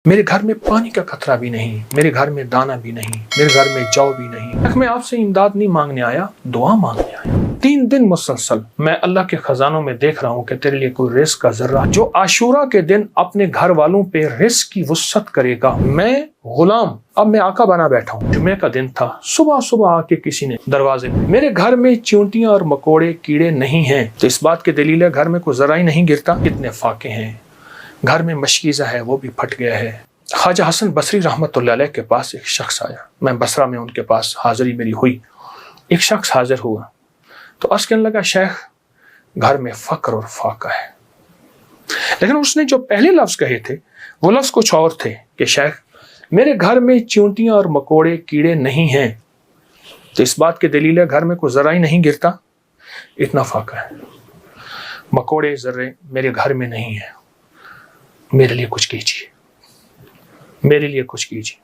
میرے گھر میں پانی کا قطرہ بھی نہیں، میرے گھر میں دانا بھی نہیں، میرے گھر میں جو بھی نہیں۔ میں آپ سے امداد نہیں مانگنے آیا، دعا مانگنے آیا۔ 3 دن مسلسل میں اللہ کے خزانوں میں دیکھ رہا ہوں کہ تیرے لیے کوئی رزق کا ذرہ جو عاشورہ کے دن اپنے گھر والوں پہ رزق کی وسعت کرے گا۔ میں غلام، اب میں آقا بنا بیٹھا ہوں۔ جمعے کا دن تھا، صبح آ کے کسی نے دروازے میں، میرے گھر میں چیونٹیاں اور مکوڑے کیڑے نہیں ہیں، تو اس بات کی دلیل ہے گھر میں کوئی ذرہ ہی نہیں گرتا۔ کتنے فاقے ہیں، گھر میں مشکیزہ ہے وہ بھی پھٹ گیا ہے۔ خواجہ حسن بصری رحمۃ اللہ علیہ کے پاس ایک شخص آیا، میں بصرہ میں ان کے پاس حاضری میری ہوئی۔ ایک شخص حاضر ہوا تو عرض کرنے لگا، شیخ گھر میں فقر اور فاقہ ہے، لیکن اس نے جو پہلے لفظ کہے تھے وہ لفظ کچھ اور تھے کہ شیخ میرے گھر میں چیونٹیاں اور مکوڑے کیڑے نہیں ہیں، تو اس بات کی دلیل ہے گھر میں کوئی ذرہ ہی نہیں گرتا، اتنا فاقہ ہے، مکوڑے ذرے میرے گھر میں نہیں ہیں، میرے لیے کچھ کیجیے، میرے لیے کچھ کیجیے۔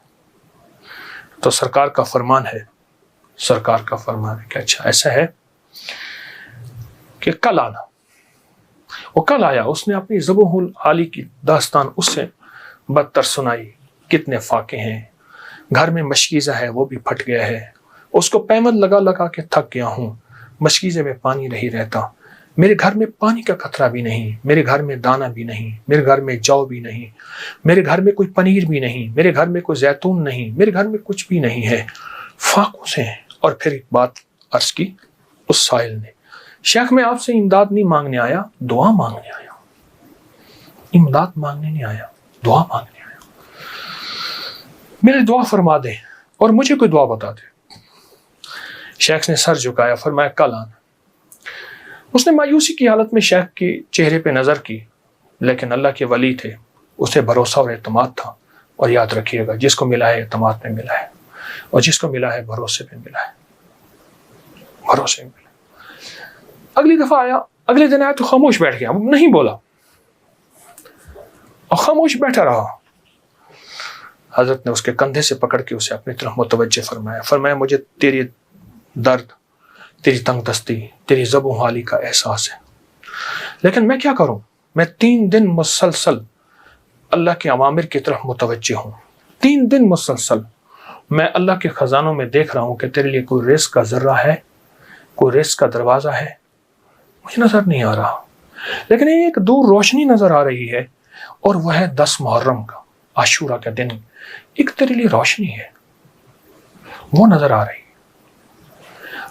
تو سرکار کا فرمان ہے کہ اچھا ایسا ہے کہ کل آنا۔ وہ کل آیا، اس نے اپنی ذبح العالی کی داستان اس سے بدتر سنائی۔ کتنے فاقے ہیں، گھر میں مشکیزہ ہے وہ بھی پھٹ گیا ہے، اس کو پیمند لگا کے تھک گیا ہوں، مشکیزے میں پانی نہیں رہتا، میرے گھر میں پانی کا قطرہ بھی نہیں، میرے گھر میں دانا بھی نہیں، میرے گھر میں جو بھی نہیں، میرے گھر میں کوئی پنیر بھی نہیں، میرے گھر میں کوئی زیتون نہیں، میرے گھر میں کچھ بھی نہیں ہے، فاقوں سے ہیں۔ اور پھر ایک بات عرض کی اس سائل نے، شیخ میں آپ سے امداد نہیں مانگنے آیا، دعا مانگنے آیا۔ امداد مانگنے نہیں آیا، دعا مانگنے آیا، میرے دعا فرما دے اور مجھے کوئی دعا بتا دے۔ شیخ نے سر جھکایا، فرمایا کل آنا۔ اس نے مایوسی کی حالت میں شیخ کے چہرے پہ نظر کی، لیکن اللہ کے ولی تھے، اسے بھروسہ اور اعتماد تھا۔ اور یاد رکھیے گا، جس کو ملا ہے اعتماد میں ملا ہے، اور جس کو ملا ہے بھروسے پہ ملا ہے، بھروسے میں ملا۔ اگلی دفعہ آیا، اگلے دن آیا تو خاموش بیٹھ گیا، نہیں بولا اور خاموش بیٹھا رہا۔ حضرت نے اس کے کندھے سے پکڑ کے اسے اپنی طرف متوجہ فرمایا مجھے تیری درد، تیری تنگ دستی، تیری ذبح حالی کا احساس ہے، لیکن میں کیا کروں؟ میں 3 دن مسلسل اللہ کے اوامر کی طرف متوجہ ہوں، 3 دن مسلسل میں اللہ کے خزانوں میں دیکھ رہا ہوں کہ تیرے لیے کوئی رزق کا ذرہ ہے، کوئی رزق کا دروازہ ہے، مجھے نظر نہیں آ رہا، لیکن ایک دور روشنی نظر آ رہی ہے، اور وہ ہے 10 محرم کا، عاشورہ کا دن، ایک تیرے لیے روشنی ہے، وہ نظر آ رہی ہے۔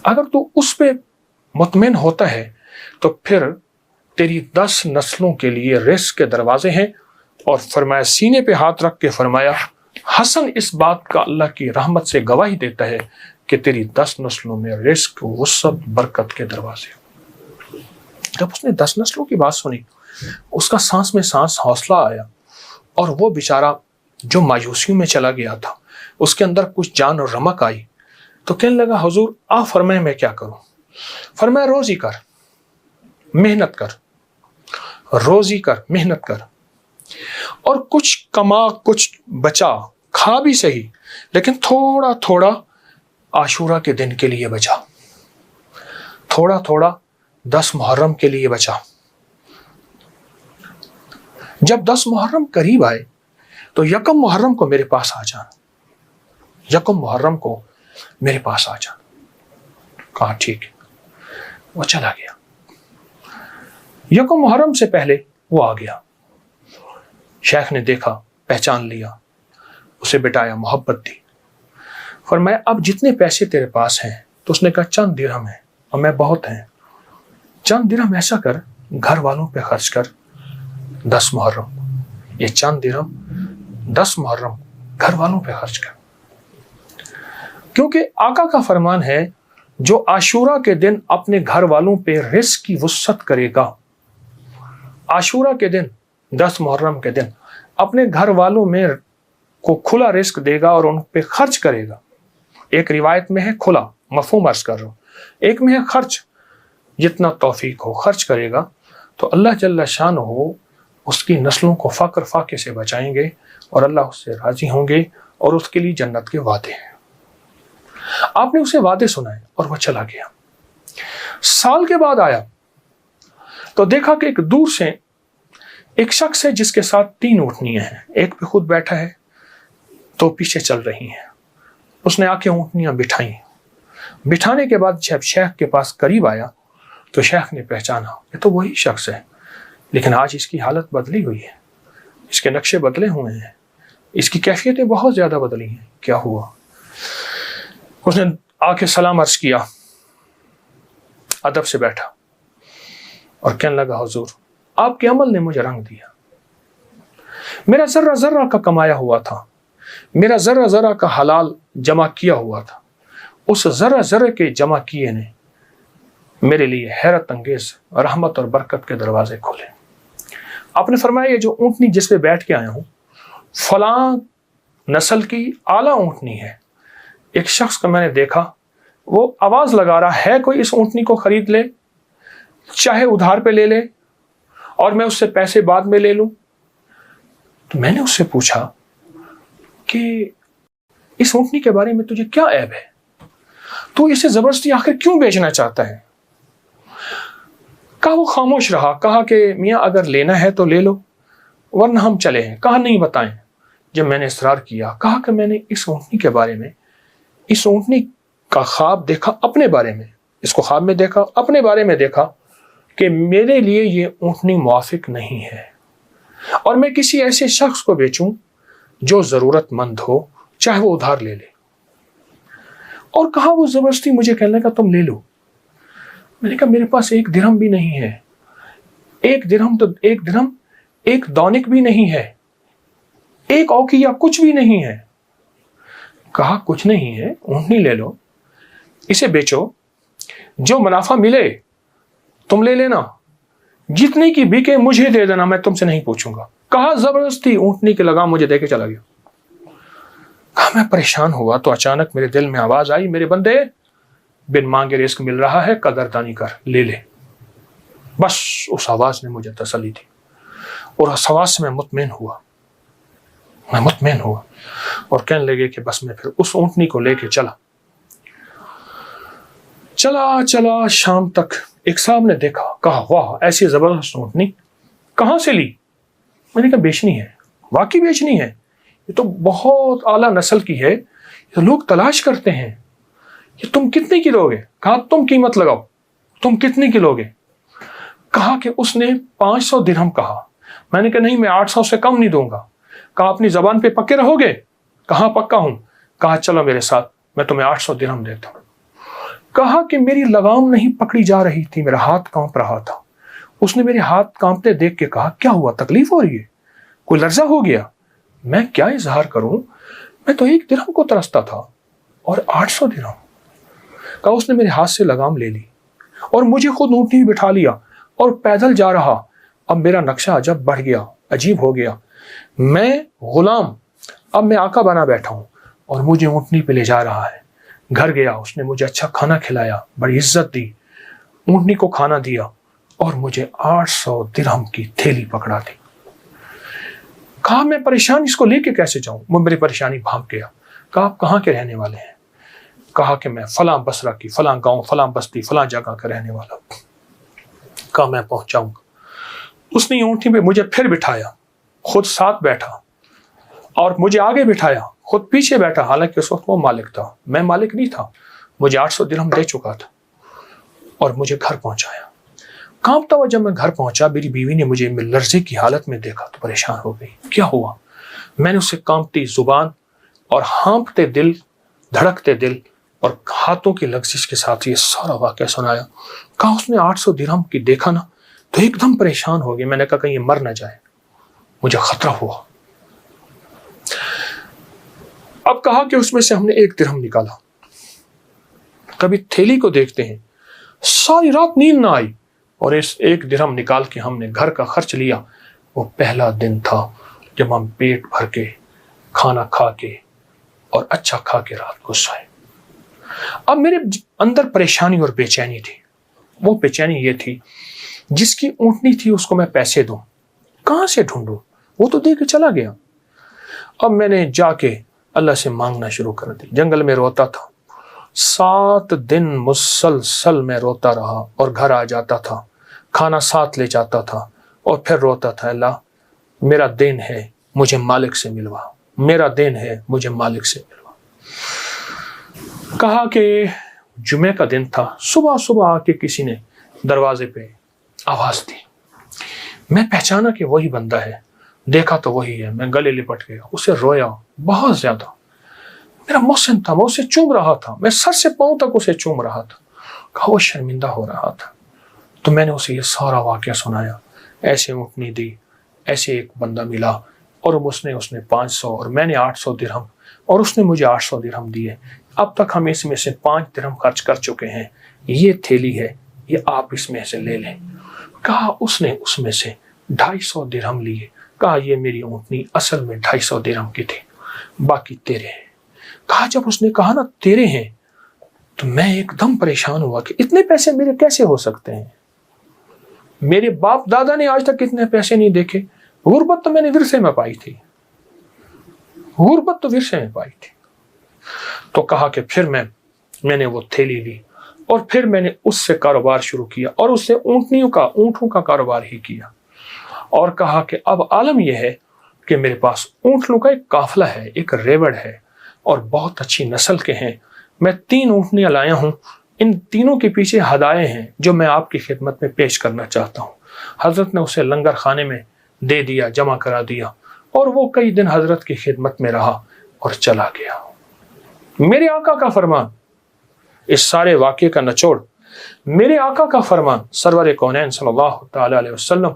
اگر تو اس پہ مطمئن ہوتا ہے تو پھر تیری 10 نسلوں کے لیے رزق کے دروازے ہیں۔ اور فرمایا، سینے پہ ہاتھ رکھ کے فرمایا، حسن اس بات کا اللہ کی رحمت سے گواہی دیتا ہے کہ تیری 10 نسلوں میں رزق، وسعت، برکت کے دروازے۔ جب اس نے 10 نسلوں کی بات سنی، اس کا سانس میں سانس حوصلہ آیا، اور وہ بیچارہ جو مایوسیوں میں چلا گیا تھا اس کے اندر کچھ جان اور رمق آئی، تو کہنے لگا، حضور آپ فرمائیں میں کیا کروں؟ فرمایا، روزی کر، محنت کر، روزی کر، محنت کر، اور کچھ کما، کچھ بچا، کھا بھی صحیح، لیکن تھوڑا تھوڑا عاشورہ کے دن کے لیے بچا، تھوڑا تھوڑا 10 محرم کے لیے بچا۔ جب 10 محرم قریب آئے تو 1 محرم کو میرے پاس آ جانا، 1 محرم کو میرے پاس آ جانا۔ کہا ٹھیک ہے، وہ چلا گیا۔ 1 محرم سے پہلے وہ آ گیا، شیخ نے دیکھا، پہچان لیا، اسے بٹایا، محبت دی، فرمایا اب جتنے پیسے تیرے پاس ہیں، تو اس نے کہا چند درہم ہیں، اور میں بہت ہیں، چند درہم ایسا کر گھر والوں پہ خرچ کر 10 محرم، یہ چند درہم 10 محرم گھر والوں پہ خرچ کر، کیونکہ آقا کا فرمان ہے جو عاشورہ کے دن اپنے گھر والوں پہ رزق کی وسعت کرے گا، عاشورہ کے دن، 10 محرم کے دن اپنے گھر والوں میں کو کھلا رزق دے گا اور ان پہ خرچ کرے گا۔ ایک روایت میں ہے کھلا، مفہوم عرض کر رہا ہوں، ایک میں ہے خرچ، جتنا توفیق ہو خرچ کرے گا، تو اللہ جل شانہ اس کی نسلوں کو فقر فاقے سے بچائیں گے، اور اللہ اس سے راضی ہوں گے، اور اس کے لیے جنت کے وعدے ہیں۔ آپ نے اسے وعدے سنائے اور وہ چلا گیا۔ سال کے بعد آیا تو دیکھا کہ ایک دور سے ایک شخص ہے جس کے ساتھ 3 اونٹنیاں ہیں، ایک پہ خود بیٹھا ہے، 2 پیچھے چل رہی ہیں۔ اس نے آ کے اونٹنیاں بٹھائیں، بٹھانے کے بعد جب شیخ کے پاس قریب آیا تو شیخ نے پہچانا یہ تو وہی شخص ہے، لیکن آج اس کی حالت بدلی ہوئی ہے، اس کے نقشے بدلے ہوئے ہیں، اس کی کیفیتیں بہت زیادہ بدلی ہیں، کیا ہوا؟ اس نے آ کے سلام عرض کیا، ادب سے بیٹھا اور کہنے لگا حضور آپ کے عمل نے مجھے رنگ دیا، میرا ذرہ ذرہ کا کمایا ہوا تھا، میرا ذرہ ذرہ کا حلال جمع کیا ہوا تھا، اس ذرہ ذرہ کے جمع کیے نے میرے لیے حیرت انگیز رحمت اور برکت کے دروازے کھولے۔ آپ نے فرمایا یہ جو اونٹنی جس پہ بیٹھ کے آیا ہوں فلاں نسل کی اعلیٰ اونٹنی ہے، ایک شخص کو میں نے دیکھا وہ آواز لگا رہا ہے کوئی اس اونٹنی کو خرید لے، چاہے ادھار پہ لے لے اور میں اس سے پیسے بعد میں لے لوں۔ تو میں نے اس سے پوچھا کہ اس اونٹنی کے بارے میں تجھے کیا عیب ہے، تو اسے زبردستی آخر کیوں بیچنا چاہتا ہے؟ کہا وہ خاموش رہا، کہا کہ میاں اگر لینا ہے تو لے لو ورنہ ہم چلے ہیں۔ کہا نہیں بتائیں۔ جب میں نے اصرار کیا، کہا کہ میں نے اس اونٹنی کے بارے میں، اس اونٹنی کا خواب دیکھا اپنے بارے میں، اس کو خواب میں دیکھا، اپنے بارے میں دیکھا کہ میرے لیے یہ اونٹنی موافق نہیں ہے اور میں کسی ایسے شخص کو بیچوں جو ضرورت مند ہو، چاہے وہ ادھار لے لے۔ اور کہا وہ زبردستی مجھے کہنے لگا تم لے لو۔ میں نے کہا میرے پاس 1 درہم بھی نہیں ہے، 1 درہم تو 1 درہم 1 دونک بھی نہیں ہے، 1 اوقیہ کچھ بھی نہیں ہے۔ کہا کچھ نہیں ہے، اونٹنی لے لو، اسے بیچو، جو منافع ملے تم لے لینا، جتنے کی بکے مجھے دے دینا، میں تم سے نہیں پوچھوں گا۔ کہا زبردستی اونٹنی کے لگام مجھے دے کے چلا گیا۔ کہا میں پریشان ہوا تو اچانک میرے دل میں آواز آئی، میرے بندے بن مانگے رزق مل رہا ہے، قدردانی کر، لے لے۔ بس اس آواز نے مجھے تسلی دی اور اس آواز سے میں مطمئن ہوا اور کہنے لگے کہ بس میں پھر اس اونٹنی کو لے کے چلا شام تک۔ ایک صاحب نے دیکھا، کہا واہ ایسی زبردست اونٹنی کہاں سے لی؟ میں نے کہا بیچنی ہے، واقعی بیچنی ہے، یہ تو بہت اعلیٰ نسل کی ہے، یہ لوگ تلاش کرتے ہیں، یہ تم کتنے کی لو گے؟ کہا تم قیمت لگاؤ، تم کتنے کی لو گے؟ کہا کہ اس نے 500 درہم کہا۔ میں نے کہا نہیں میں 800 سے کم نہیں دوں گا۔ کہا اپنی زبان پہ پکے رہو گے؟ کہا پکا ہوں۔ کہا چلو میرے ساتھ، میں تمہیں 800 درہم دیتا ہوں۔ کہا کہ میری لگام نہیں پکڑی جا رہی تھی، میرا ہاتھ کانپ رہا تھا۔ اس نے میرے ہاتھ کانپتے دیکھ کے کہا کیا ہوا، تکلیف ہو رہی ہے، کوئی لرزہ ہو گیا؟ میں کیا اظہار کروں، میں تو 1 درہم کو ترستا تھا اور 800 درہم۔ کہا اس نے میرے ہاتھ سے لگام لے لی اور مجھے خود اونٹنی بٹھا لیا اور پیدل جا رہا۔ اب میرا نقشہ عجب بڑھ گیا، عجیب ہو گیا، میں غلام اب میں آقا بنا بیٹھا ہوں اور مجھے اونٹنی پہ لے جا رہا ہے۔ گھر گیا، اس نے مجھے اچھا کھانا کھلایا، بڑی عزت دی، اونٹنی کو کھانا دیا اور مجھے 800 درہم کی تھیلی پکڑا دی۔ کہا میں پریشان اس کو لے کے کیسے جاؤں؟ وہ میری پریشانی بھانپ گیا۔ کہا آپ کہاں کے رہنے والے ہیں؟ کہا کہ میں فلاں بصرہ کی، فلاں گاؤں، فلاں بستی، فلاں جگہ کا رہنے والا ہوں۔ کہا میں پہنچاؤں گا۔ اس نے اونٹنی پہ مجھے پھر بٹھایا، خود ساتھ بیٹھا اور مجھے آگے بٹھایا، خود پیچھے بیٹھا، حالانکہ اس وقت وہ مالک تھا، میں مالک نہیں تھا۔ مجھے 800 درہم دے چکا تھا اور مجھے گھر پہنچایا۔ کانپتا ہوا جب میں گھر پہنچا، میری بیوی نے مجھے لرزے کی حالت میں دیکھا تو پریشان ہو گئی، کیا ہوا؟ میں نے اسے کانپتی زبان اور ہانپتے دل، دھڑکتے دل اور ہاتھوں کی لغزش کے ساتھ یہ سارا واقعہ سنایا۔ کہا اس نے 800 درہم کی دیکھا نا تو ایک دم پریشان ہو گئی۔ میں نے کہا کہیں یہ مر نہ جائے، مجھے خطرہ ہوا۔ اب کہا کہ اس میں سے ہم نے 1 درہم نکالا، کبھی تھیلی کو دیکھتے ہیں، ساری رات نیند نہ آئی اور اس 1 درہم نکال کے ہم نے گھر کا خرچ لیا۔ وہ پہلا دن تھا جب ہم پیٹ بھر کے کھانا کھا کے اور اچھا کھا کے رات کو سوئے۔ اب میرے اندر پریشانی اور بے چینی تھی۔ وہ بے چینی یہ تھی جس کی اونٹنی تھی اس کو میں پیسے دوں، کہاں سے ڈھونڈوں؟ وہ تو دے کے چلا گیا۔ اب میں نے جا کے اللہ سے مانگنا شروع کر دی، جنگل میں روتا تھا، 7 دن مسلسل میں روتا رہا اور گھر آ جاتا تھا، کھانا ساتھ لے جاتا تھا اور پھر روتا تھا، اللہ میرا دین ہے مجھے مالک سے ملوا، میرا دین ہے مجھے مالک سے ملوا۔ کہا کہ جمعہ کا دن تھا، صبح صبح آ کے کسی نے دروازے پہ آواز دی، میں پہچانا کہ وہی بندہ ہے، دیکھا تو وہی ہے، میں گلے لپٹ گیا، اسے رویا بہت زیادہ، میرا محسن تھا، میں اسے چوم رہا تھا، میں سر سے پاؤں تک اسے چوم رہا تھا۔ کہا وہ شرمندہ ہو رہا تھا، تو میں نے اسے یہ سارا واقعہ سنایا، ایسے اونٹنی دی، ایسے ایک بندہ ملا، اور اس نے 500 اور میں نے 800 درہم، اور اس نے مجھے 800 درہم دیے، اب تک ہم اس میں سے 5 درہم خرچ کر چکے ہیں، یہ تھیلی ہے، یہ آپ اس میں سے لے لیں۔ کہا اس نے اس میں سے 250 درہم لیے، کہا یہ میری اونٹنی اصل میں 250 درہم کی تھی، باقی تیرے ہیں۔ کہا جب اس نے کہا نا تیرے ہیں تو میں ایک دم پریشان ہوا کہ اتنے پیسے میرے کیسے ہو سکتے ہیں، میرے باپ دادا نے آج تک اتنے پیسے نہیں دیکھے، غربت تو میں نے ورثے میں پائی تھی، غربت تو ورثے میں پائی تھی۔ تو کہا کہ پھر میں نے وہ تھیلی لی، اور پھر میں نے اس سے کاروبار شروع کیا، اور اس سے اونٹوں کا کاروبار ہی کیا، اور کہا کہ اب عالم یہ ہے کہ میرے پاس اونٹوں کا ایک قافلہ ہے، ایک ریوڑ ہے، اور بہت اچھی نسل کے ہیں، میں 3 اونٹنیاں لایا ہوں، ان تینوں کے پیچھے ہدایے ہیں جو میں آپ کی خدمت میں پیش کرنا چاہتا ہوں۔ حضرت نے اسے لنگر خانے میں دے دیا، جمع کرا دیا، اور وہ کئی دن حضرت کی خدمت میں رہا اور چلا گیا۔ میرے آقا کا فرمان، اس سارے واقعے کا نچوڑ، میرے آقا کا فرمان سرور کونین صلی اللہ تعالی علیہ وسلم،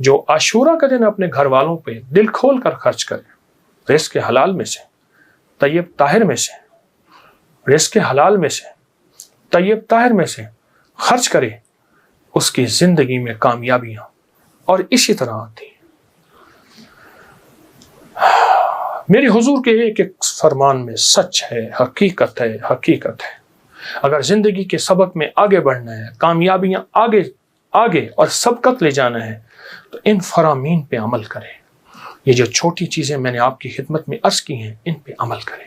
جو عاشورہ کا دن اپنے گھر والوں پہ دل کھول کر خرچ کرے، رزق حلال میں سے، طیب طاہر میں سے، رزق حلال میں سے، طیب طاہر میں سے خرچ کرے، اس کی زندگی میں کامیابیاں اور اسی طرح آتی ہیں۔ میرے حضور کے ایک ایک فرمان میں سچ ہے، حقیقت ہے، حقیقت ہے۔ اگر زندگی کے سبق میں آگے بڑھنا ہے، کامیابیاں آگے اور سبقت لے جانا ہے، تو ان فرامین پہ عمل کریں۔ یہ جو چھوٹی چیزیں میں نے آپ کی خدمت میں عرض کی ہیں، ان پہ عمل کریں۔